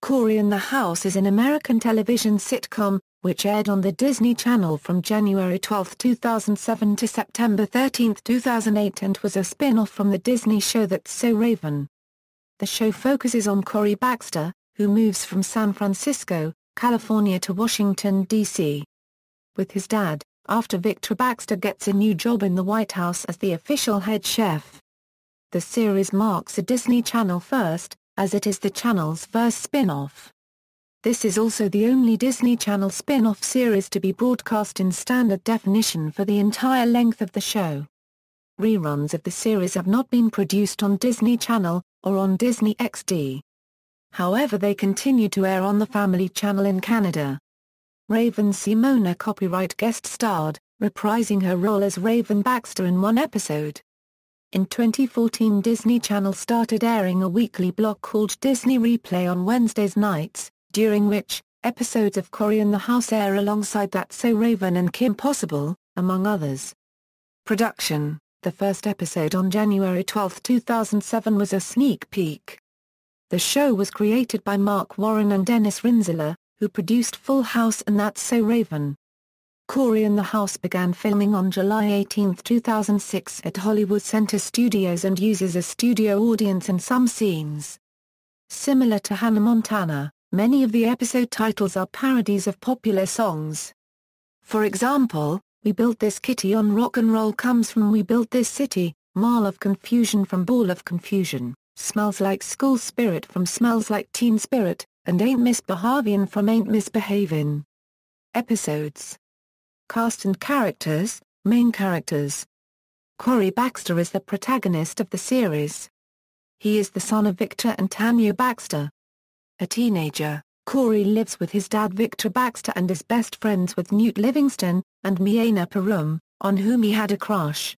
Cory in the House is an American television sitcom, which aired on the Disney Channel from January 12, 2007 to September 13, 2008 and was a spin-off from the Disney show That's So Raven. The show focuses on Cory Baxter, who moves from San Francisco, California to Washington, D.C. with his dad, after Victor Baxter gets a new job in the White House as the official head chef. The series marks a Disney Channel first, as it is the channel's first spin-off. This is also the only Disney Channel spin-off series to be broadcast in standard definition for the entire length of the show. Reruns of the series have not been produced on Disney Channel, or on Disney XD. However, they continue to air on the Family Channel in Canada. Raven-Symoné copyright guest starred, reprising her role as Raven Baxter in one episode. In 2014, Disney Channel started airing a weekly block called Disney Replay on Wednesdays nights, during which, episodes of Cory in the House air alongside That's So Raven and Kim Possible, among others. Production: the first episode on January 12, 2007 was a sneak peek. The show was created by Mark Warren and Dennis Rinzler, who produced Full House and That's So Raven. Cory in the House began filming on July 18, 2006 at Hollywood Center Studios and uses a studio audience in some scenes. Similar to Hannah Montana, many of the episode titles are parodies of popular songs. For example, We Built This Kitty on Rock and Roll comes from We Built This City, Mall of Confusion from Ball of Confusion, Smells Like School Spirit from Smells Like Teen Spirit, and Ain't Misbehavin' from Ain't Misbehavin'. Episodes. Cast and characters. Main characters. Cory Baxter is the protagonist of the series. He is the son of Victor and Tanya Baxter. A teenager, Cory lives with his dad Victor Baxter and is best friends with Newt Livingston, and Miena Perum, on whom he had a crush.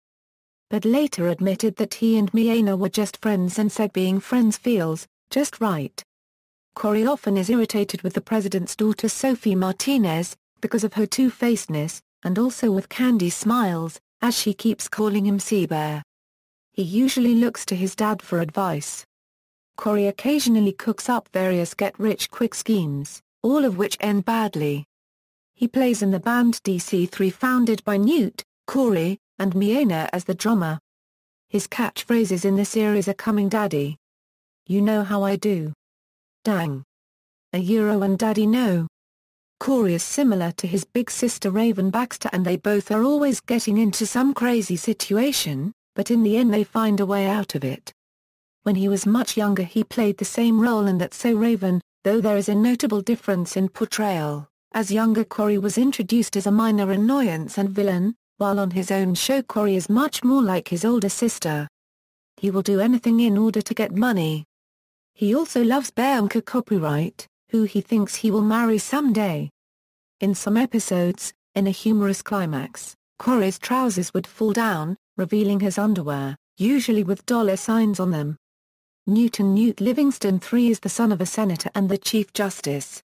But later admitted that he and Miena were just friends and said being friends feels just right. Cory often is irritated with the president's daughter Sophie Martinez, because of her two-facedness, and also with Candy Smiles, as she keeps calling him Sea Bear. He usually looks to his dad for advice. Cory occasionally cooks up various get-rich-quick schemes, all of which end badly. He plays in the band DC3 founded by Newt, Cory, and Miena as the drummer. His catchphrases in the series are Coming Daddy. You know how I do. Dang. And Daddy no. Cory is similar to his big sister Raven Baxter and they both are always getting into some crazy situation, but in the end they find a way out of it. When he was much younger he played the same role in That's So Raven, though there is a notable difference in portrayal, as younger Cory was introduced as a minor annoyance and villain, while on his own show Cory is much more like his older sister. He will do anything in order to get money. He also loves Bianca Copyright, who he thinks he will marry someday. In some episodes, in a humorous climax, Cory's trousers would fall down, revealing his underwear, usually with dollar signs on them. Newt Livingston III is the son of a senator and the Chief Justice.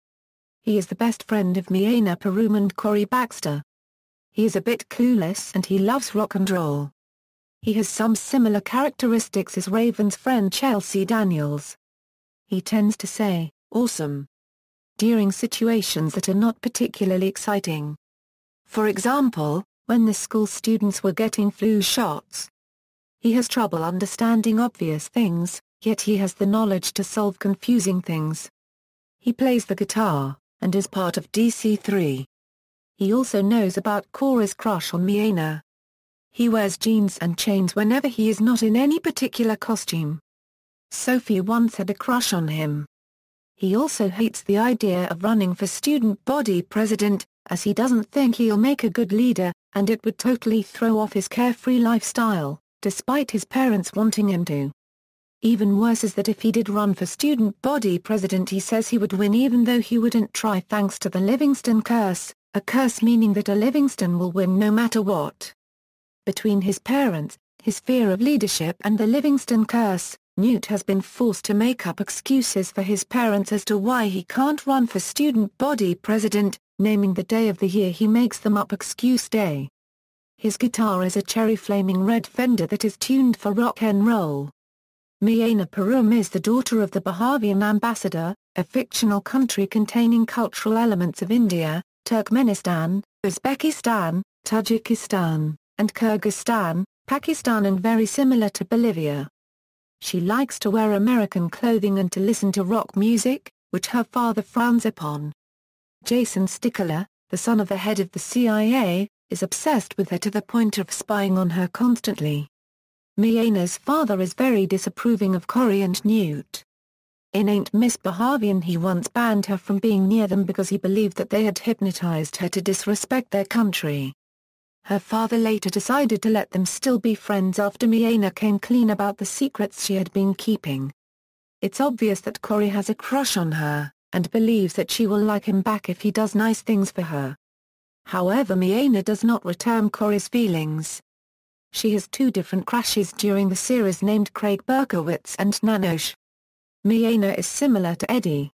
He is the best friend of Miena Perum and Cory Baxter. He is a bit clueless and he loves rock and roll. He has some similar characteristics as Raven's friend Chelsea Daniels. He tends to say, awesome, during situations that are not particularly exciting. For example, when the school students were getting flu shots. He has trouble understanding obvious things, yet he has the knowledge to solve confusing things. He plays the guitar, and is part of DC3. He also knows about Cory's crush on Miena. He wears jeans and chains whenever he is not in any particular costume. Sophie once had a crush on him. He also hates the idea of running for student body president, as he doesn't think he'll make a good leader, and it would totally throw off his carefree lifestyle, despite his parents wanting him to. Even worse is that if he did run for student body president he says he would win even though he wouldn't try thanks to the Livingston curse, a curse meaning that a Livingston will win no matter what. Between his parents, his fear of leadership and the Livingston curse, Newt has been forced to make up excuses for his parents as to why he can't run for student body president, naming the day of the year he makes them up excuse day. His guitar is a cherry flaming red Fender that is tuned for rock and roll. Miena Perum is the daughter of the Bahavian ambassador, a fictional country containing cultural elements of India, Turkmenistan, Uzbekistan, Tajikistan, and Kyrgyzstan, Pakistan, and very similar to Bolivia. She likes to wear American clothing and to listen to rock music, which her father frowns upon. Jason Stickler, the son of the head of the CIA, is obsessed with her to the point of spying on her constantly. Miana's father is very disapproving of Cory and Newt. In Ain't Misbehavin', he once banned her from being near them because he believed that they had hypnotized her to disrespect their country. Her father later decided to let them still be friends after Miana came clean about the secrets she had been keeping. It's obvious that Cory has a crush on her, and believes that she will like him back if he does nice things for her. However, Miana does not return Cory's feelings. She has two different crushes during the series named Craig Berkowitz and Nanosh. Miana is similar to Eddie.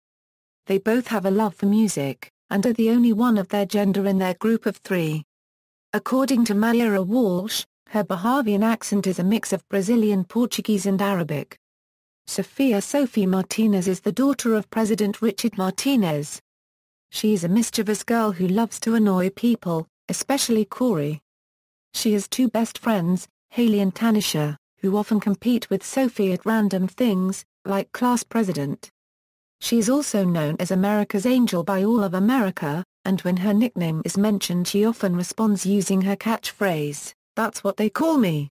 They both have a love for music, and are the only one of their gender in their group of three. According to Mayra Walsh, her Bahavian accent is a mix of Brazilian Portuguese and Arabic. Sophie Martinez is the daughter of President Richard Martinez. She is a mischievous girl who loves to annoy people, especially Cory. She has two best friends, Haley and Tanisha, who often compete with Sophie at random things, like class president. She is also known as America's Angel by all of America, and when her nickname is mentioned she often responds using her catchphrase, "That's what they call me."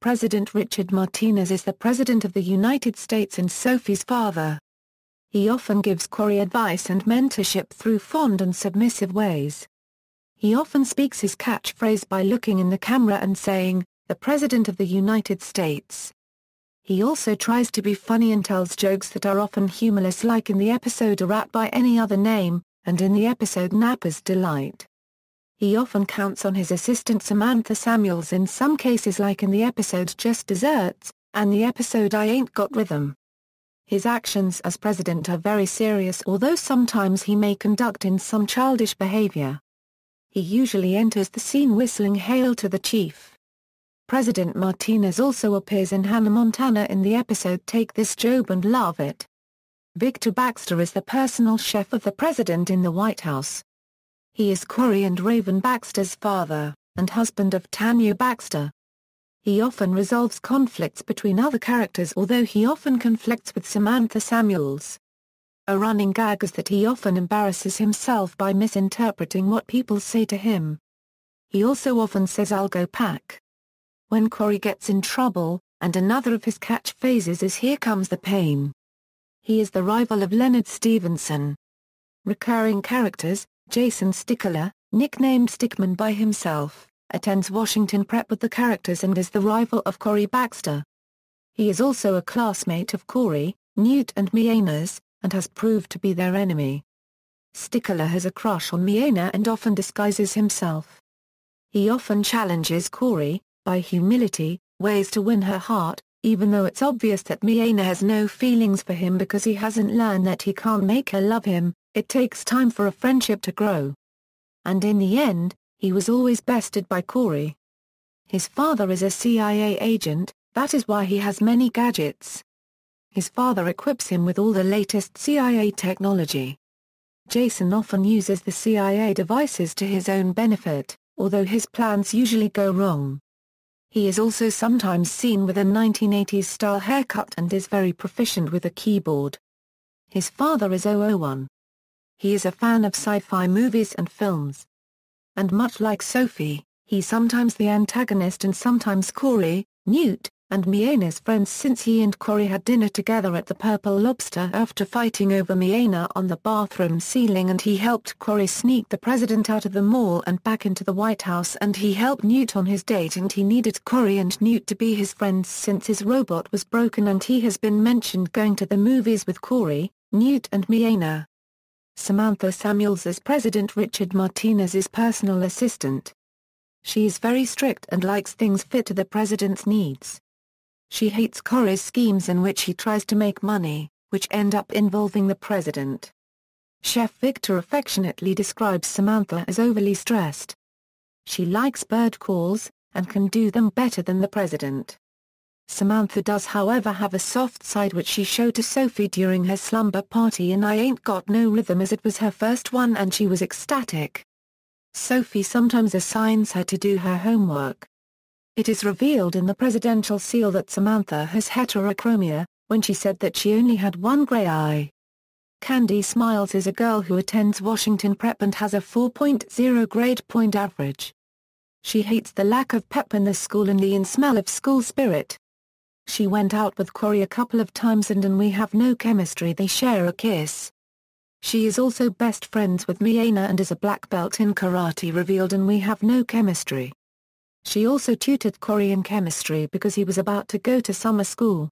President Richard Martinez is the President of the United States and Sophie's father. He often gives Cory advice and mentorship through fond and submissive ways. He often speaks his catchphrase by looking in the camera and saying, "The President of the United States." He also tries to be funny and tells jokes that are often humorless, like in the episode A Rat by Any Other Name, and in the episode Napper's Delight. He often counts on his assistant Samantha Samuels in some cases, like in the episode Just Desserts, and the episode I Ain't Got Rhythm. His actions as president are very serious, although sometimes he may conduct in some childish behavior. He usually enters the scene whistling "Hail to the Chief." President Martinez also appears in Hannah Montana in the episode Take This Job and Love It. Victor Baxter is the personal chef of the president in the White House. He is Cory and Raven Baxter's father, and husband of Tanya Baxter. He often resolves conflicts between other characters, although he often conflicts with Samantha Samuels. A running gag is that he often embarrasses himself by misinterpreting what people say to him. He also often says "I'll go pack" when Cory gets in trouble, and another of his catchphrases is "Here comes the pain." He is the rival of Leonard Stevenson. Recurring characters: Jason Stickler, nicknamed Stickman by himself, attends Washington Prep with the characters and is the rival of Cory Baxter. He is also a classmate of Cory, Newt and Miana's, and has proved to be their enemy. Stickler has a crush on Miana and often disguises himself. He often challenges Cory, by humility, ways to win her heart, even though it's obvious that Miana has no feelings for him because he hasn't learned that he can't make her love him. It takes time for a friendship to grow. And in the end, he was always bested by Cory. His father is a CIA agent, that is why he has many gadgets. His father equips him with all the latest CIA technology. Jason often uses the CIA devices to his own benefit, although his plans usually go wrong. He is also sometimes seen with a 1980s-style haircut and is very proficient with a keyboard. His father is 001. He is a fan of sci-fi movies and films. And much like Sophie, he's sometimes the antagonist and sometimes Cory, Newt, and Miana's friends, since he and Cory had dinner together at the Purple Lobster after fighting over Miana on the bathroom ceiling, and he helped Cory sneak the president out of the mall and back into the White House, and he helped Newt on his date, and he needed Cory and Newt to be his friends since his robot was broken, and he has been mentioned going to the movies with Cory, Newt and Miana. Samantha Samuels is President Richard Martinez's personal assistant. She is very strict and likes things fit to the president's needs. She hates Cory's schemes in which he tries to make money, which end up involving the president. Chef Victor affectionately describes Samantha as overly stressed. She likes bird calls, and can do them better than the president. Samantha does however have a soft side which she showed to Sophie during her slumber party in I Ain't Got No Rhythm, as it was her first one and she was ecstatic. Sophie sometimes assigns her to do her homework. It is revealed in the presidential seal that Samantha has heterochromia, when she said that she only had one gray eye. Candy Smiles is a girl who attends Washington Prep and has a 4.0 grade point average. She hates the lack of pep in the school and the smell of school spirit. She went out with Cory a couple of times and in We Have No Chemistry they share a kiss. She is also best friends with Miana and is a black belt in karate, revealed in We Have No Chemistry. She also tutored Cory in chemistry because he was about to go to summer school.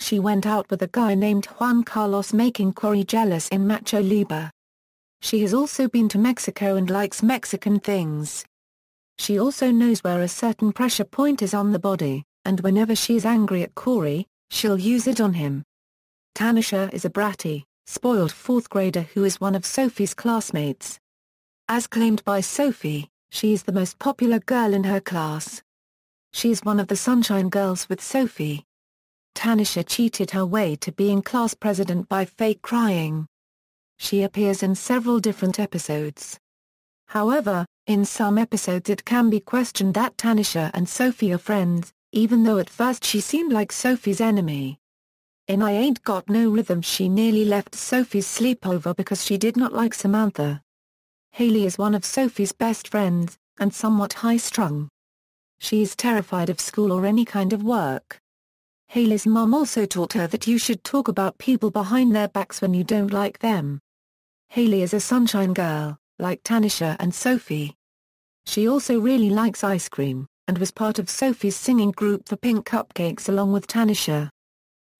She went out with a guy named Juan Carlos, making Cory jealous in Macho Libre. She has also been to Mexico and likes Mexican things. She also knows where a certain pressure point is on the body, and whenever she is angry at Cory, she'll use it on him. Tanisha is a bratty, spoiled fourth grader who is one of Sophie's classmates. As claimed by Sophie, she is the most popular girl in her class. She is one of the Sunshine Girls with Sophie. Tanisha cheated her way to being class president by fake crying. She appears in several different episodes. However, in some episodes it can be questioned that Tanisha and Sophie are friends, even though at first she seemed like Sophie's enemy. In I Ain't Got No Rhythm she nearly left Sophie's sleepover because she did not like Samantha. Haley is one of Sophie's best friends, and somewhat high-strung. She is terrified of school or any kind of work. Haley's mom also taught her that you should talk about people behind their backs when you don't like them. Haley is a sunshine girl, like Tanisha and Sophie. She also really likes ice cream, and was part of Sophie's singing group The Pink Cupcakes along with Tanisha.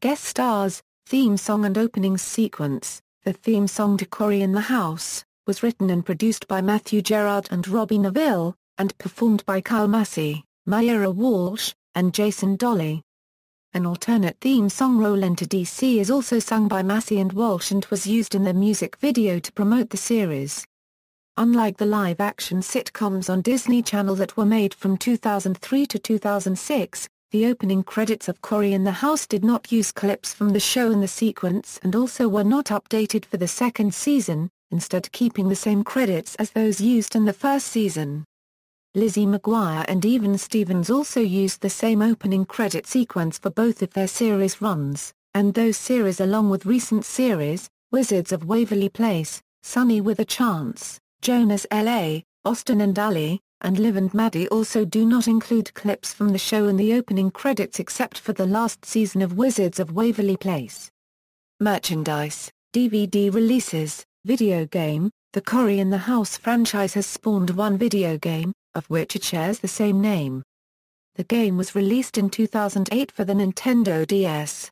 Guest stars, theme song and opening sequence. The theme song to Cory in the House was written and produced by Matthew Gerard and Robbie Neville, and performed by Kyle Massey, Myra Walsh, and Jason Dolly. An alternate theme song, Roll Into DC, is also sung by Massey and Walsh and was used in the music video to promote the series. Unlike the live-action sitcoms on Disney Channel that were made from 2003 to 2006, the opening credits of Cory in the House did not use clips from the show in the sequence and also were not updated for the second season, instead keeping the same credits as those used in the first season. Lizzie McGuire and Even Stevens also used the same opening credit sequence for both of their series runs, and those series along with recent series, Wizards of Waverly Place, Sunny with a Chance, Jonas L.A., Austin and Ally, and Liv and Maddie also do not include clips from the show in the opening credits except for the last season of Wizards of Waverly Place. Merchandise, DVD releases, video game. The Cory in the House franchise has spawned one video game, of which it shares the same name. The game was released in 2008 for the Nintendo DS.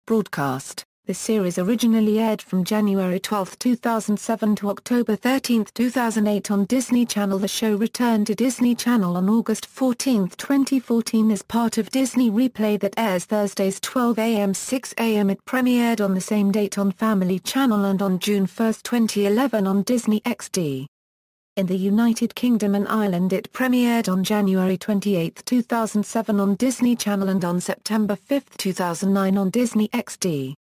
Broadcast. The series originally aired from January 12, 2007 to October 13, 2008 on Disney Channel. The show returned to Disney Channel on August 14, 2014 as part of Disney Replay that airs Thursdays 12 a.m. 6 a.m. It premiered on the same date on Family Channel and on June 1, 2011 on Disney XD. In the United Kingdom and Ireland it premiered on January 28, 2007 on Disney Channel and on September 5, 2009 on Disney XD.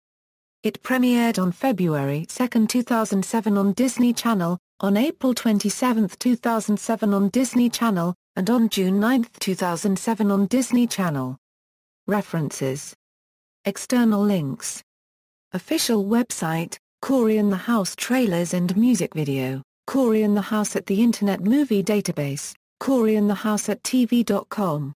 It premiered on February 2, 2007 on Disney Channel, on April 27, 2007 on Disney Channel, and on June 9, 2007 on Disney Channel. References. External links. Official website, Cory in the House trailers and music video, Cory in the House at the Internet Movie Database, Cory in the House at TV.com.